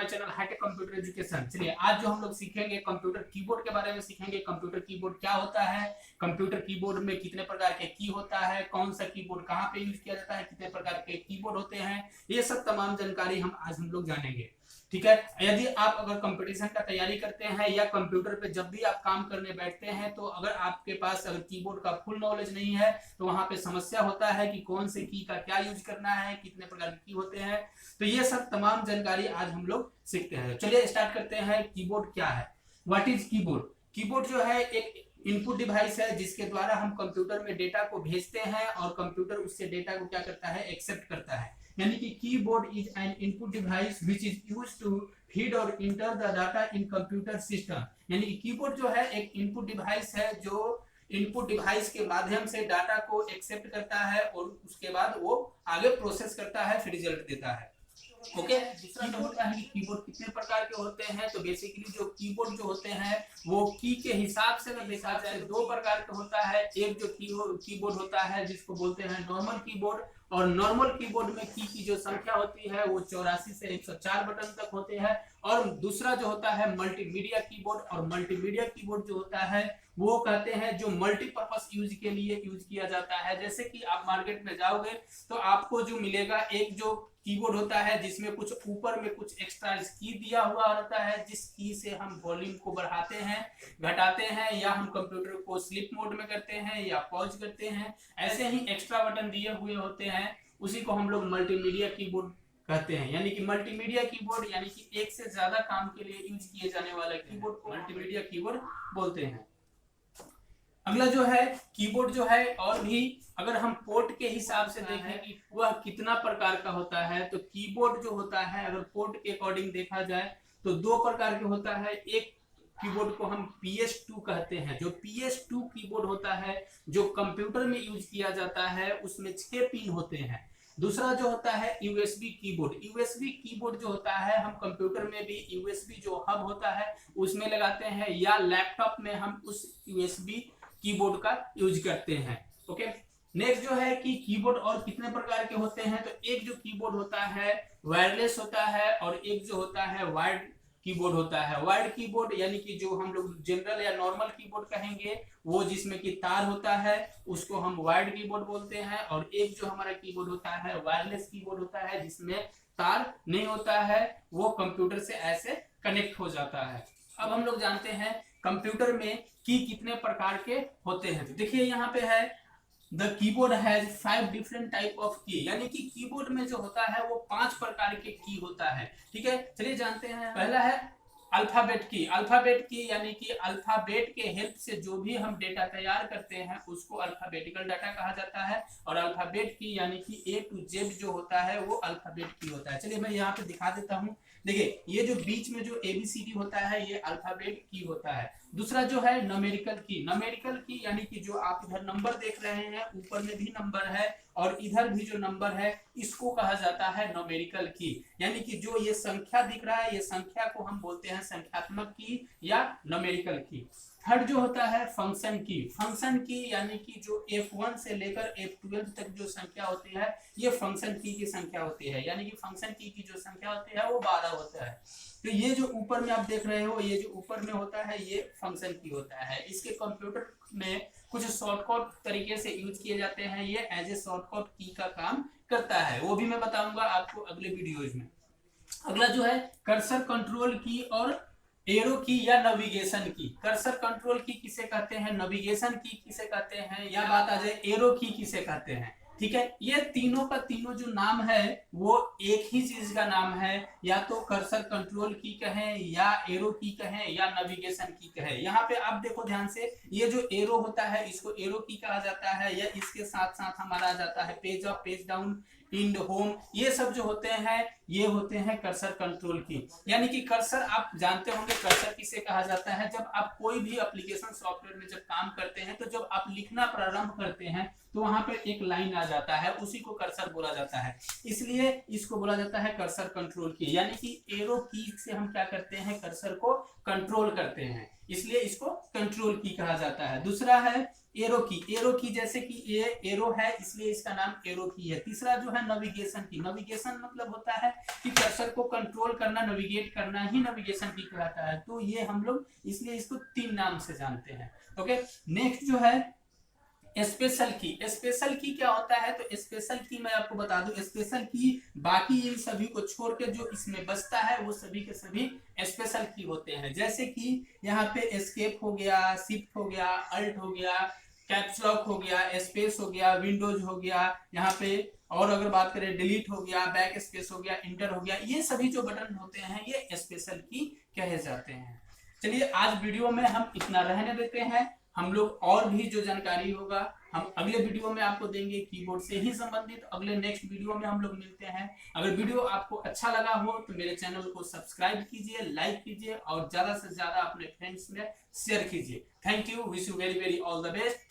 My channel hi tech computer education. चलिए आज जो हम लोग सीखेंगे कंप्यूटर कीबोर्ड के बारे में सीखेंगे। कंप्यूटर कीबोर्ड क्या होता है, कंप्यूटर कीबोर्ड में कितने प्रकार के की होता है, कौन सा कीबोर्ड कहाँ पे यूज किया जाता है, कितने प्रकार के कीबोर्ड होते हैं, ये सब तमाम जानकारी हम लोग जानेंगे। ठीक है। यदि आप अगर कंपटीशन का तैयारी करते हैं या कंप्यूटर पे जब भी आप काम करने बैठते हैं तो अगर आपके पास अगर कीबोर्ड का फुल नॉलेज नहीं है तो वहां पे समस्या होता है कि कौन से की का क्या यूज करना है, कितने प्रकार के की होते हैं। तो ये सब तमाम जानकारी आज हम लोग सीखते हैं। चलिए स्टार्ट करते हैं। कीबोर्ड क्या है, व्हाट इज कीबोर्ड। कीबोर्ड जो है एक इनपुट डिवाइस है जिसके द्वारा हम कंप्यूटर में डेटा को भेजते हैं और कंप्यूटर उससे डेटा को क्या करता है, एक्सेप्ट करता है। यानी कि keyboard is an input device which is used to feed और enter the data in computer system. यानी कि कीबोर्ड जो है एक इनपुट डिवाइस है जो इनपुट डिवाइस के माध्यम से डाटा को एक्सेप्ट करता है और उसके बाद वो आगे प्रोसेस करता है, फिर रिजल्ट देता है। ओके। दूसरा जो होता है कि कीबोर्ड कितने प्रकार के होते हैं, तो बेसिकली जो कीबोर्ड जो होते हैं वो की के हिसाब से अगर देखा जाए तो दो प्रकार का होता है। एक जो कीबोर्ड होता है जिसको बोलते हैं नॉर्मल कीबोर्ड, और नॉर्मल कीबोर्ड में की जो संख्या होती है वो 84 से 104 बटन तक होते हैं। और दूसरा जो होता है मल्टीमीडिया कीबोर्ड, और मल्टीमीडिया कीबोर्ड जो होता है वो कहते हैं जो मल्टीपर्पस यूज के लिए यूज किया जाता है। जैसे कि आप मार्केट में जाओगे तो आपको जो मिलेगा एक जो कीबोर्ड होता है जिसमें कुछ ऊपर में कुछ एक्स्ट्रा की दिया हुआ रहता है, जिस की से हम वॉल्यूम को बढ़ाते हैं, घटाते हैं, या हम कंप्यूटर को स्लीप मोड में करते हैं या पॉज करते हैं। ऐसे ही एक्स्ट्रा बटन दिए हुए होते हैं, उसी को हम लोग मल्टीमीडिया कीबोर्ड कहते हैं। यानी कि मल्टीमीडिया कीबोर्ड यानी कि एक से ज्यादा काम के लिए यूज किए जाने वाले कीबोर्ड को मल्टीमीडिया कीबोर्ड बोलते हैं। अगला जो है कीबोर्ड जो है, और भी अगर हम पोर्ट के हिसाब से देखें कि वह कितना प्रकार का होता है, तो कीबोर्ड जो होता है अगर पोर्ट के अकॉर्डिंग देखा जाए तो दो प्रकार के होता है। एक कीबोर्ड को हम PS2 कहते हैं। जो PS2 कीबोर्ड होता है जो कंप्यूटर में यूज किया जाता है उसमें 6 पिन होते हैं। दूसरा जो होता है USB कीबोर्ड। USB कीबोर्ड जो होता है हम कंप्यूटर में भी USB जो हब होता है उसमें लगाते हैं, या लैपटॉप में हम उस USB कीबोर्ड का यूज करते हैं। ओके। नेक्स्ट जो है कि कीबोर्ड और कितने प्रकार के होते हैं, तो एक जो कीबोर्ड होता है वायरलेस होता है और एक जो होता है वायर्ड कीबोर्ड होता है। वायर्ड कीबोर्ड यानी कि जो हम लोग जनरल या नॉर्मल कीबोर्ड कहेंगे वो जिसमें कि तार होता है उसको हम वायर्ड कीबोर्ड बोलते हैं। और एक जो हमारा कीबोर्ड होता है वायरलेस कीबोर्ड होता है जिसमें तार नहीं होता है, वो कंप्यूटर से ऐसे कनेक्ट हो जाता है। अब हम लोग जानते हैं कंप्यूटर में की कितने प्रकार के होते हैं। तो देखिए यहाँ पे है the keyboard has 5 different type of की। यानी कि कीबोर्ड में जो होता है वो 5 प्रकार के की होता है। ठीक है, चलिए जानते हैं। पहला है अल्फाबेट की। अल्फाबेट की यानी कि अल्फाबेट के हेल्प से जो भी हम डेटा तैयार करते हैं उसको अल्फाबेटिकल डाटा कहा जाता है। और अल्फाबेट की यानी कि A to Z जो होता है वो अल्फाबेट की होता है। चलिए मैं यहाँ पे दिखा देता हूँ। देखिए ये जो बीच में जो ABCD होता है ये अल्फाबेट की होता है। दूसरा जो है न्यूमेरिकल की। न्यूमेरिकल की यानी कि जो आप इधर नंबर देख रहे हैं ऊपर में भी नंबर है और इधर भी जो नंबर है इसको कहा जाता है न्यूमेरिकल की। यानी कि जो ये संख्या दिख रहा है ये संख्या को हम बोलते हैं संख्यात्मक की या न्यूमेरिकल की। थर्ड जो होता है फंक्शन की। फंक्शन की यानी कि जो F1 से लेकर F12 तक जो संख्या होती है ये फंक्शन की संख्या होती है। यानी कि फंक्शन की जो संख्या होती है वो 12 होता है। तो ये जो ऊपर में आप देख रहे हो ये जो ऊपर में होता है ये फंक्शन की होता है। इसके कंप्यूटर में कुछ शॉर्टकट तरीके से यूज किए जाते हैं, ये एज ए शॉर्टकट की का काम करता है, वो भी मैं बताऊंगा आपको अगले वीडियोज में। अगला जो है कर्सर कंट्रोल की और एरो की या नेविगेशन की। कर्सर कंट्रोल की किसे कहते हैं, नेविगेशन की किसे कहते हैं, या बात आ जाए एरो की किसे कहते हैं। ठीक है, ये तीनों का तीनों जो नाम है वो एक ही चीज का नाम है, या तो कर्सर कंट्रोल की कहें या एरो की कहें या नेविगेशन की कहें। यहाँ पे आप देखो ध्यान से, ये जो एरो होता है इसको एरो की कहा जाता है, या इसके साथ साथ हमारा आ जाता है page up, page down, end, home, ये सब जो होते हैं ये होते हैं कर्सर कंट्रोल की। यानी कि कर्सर आप जानते होंगे कर्सर किसे कहा जाता है, जब आप कोई भी एप्लीकेशन सॉफ्टवेयर में जब काम करते हैं तो जब आप लिखना प्रारंभ करते हैं तो वहां पे एक लाइन आ जाता है, उसी को कर्सर बोला जाता है, इसलिए इसको बोला जाता है कर्सर कंट्रोल की। यानी कि एरो की से हम क्या करते हैं, कर्सर को कंट्रोल करते हैं। इसलिए इसको कंट्रोल की कहा जाता है। दूसरा है एरो की, एरो की जैसे कि ये एरो है इसलिए इसका नाम एरो की है। तीसरा जो है नेविगेशन की, नेविगेशन मतलब होता है कि कर्सर को कंट्रोल करना, नेविगेट करना ही नेविगेशन की कहलाता है। तो ये हम लोग इसलिए इसको 3 नाम से जानते हैं। ओके, नेक्स्ट जो है स्पेशल की। स्पेशल की क्या होता है, तो स्पेशल की मैं आपको बता दूं, स्पेशल की बाकी इन सभी को छोड़ के जो इसमें बचता है वो सभी के सभी स्पेशल की होते हैं। जैसे कि यहाँ पे एस्केप हो गया, शिफ्ट हो गया, अल्ट हो गया, कैप्स लॉक हो गया, स्पेस हो गया, विंडोज हो गया, यहाँ पे और अगर बात करें डिलीट हो गया, बैक स्पेस हो गया, इंटर हो गया, ये सभी जो बटन होते हैं ये स्पेशल की कहे जाते हैं। चलिए आज वीडियो में हम इतना रहने देते हैं। हम लोग और भी जो जानकारी होगा हम अगले वीडियो में आपको देंगे, कीबोर्ड से ही संबंधित अगले नेक्स्ट वीडियो में हम लोग मिलते हैं। अगर वीडियो आपको अच्छा लगा हो तो मेरे चैनल को सब्सक्राइब कीजिए, लाइक कीजिए और ज्यादा से ज्यादा अपने फ्रेंड्स में शेयर कीजिए। Thank you, wish you very very all the best.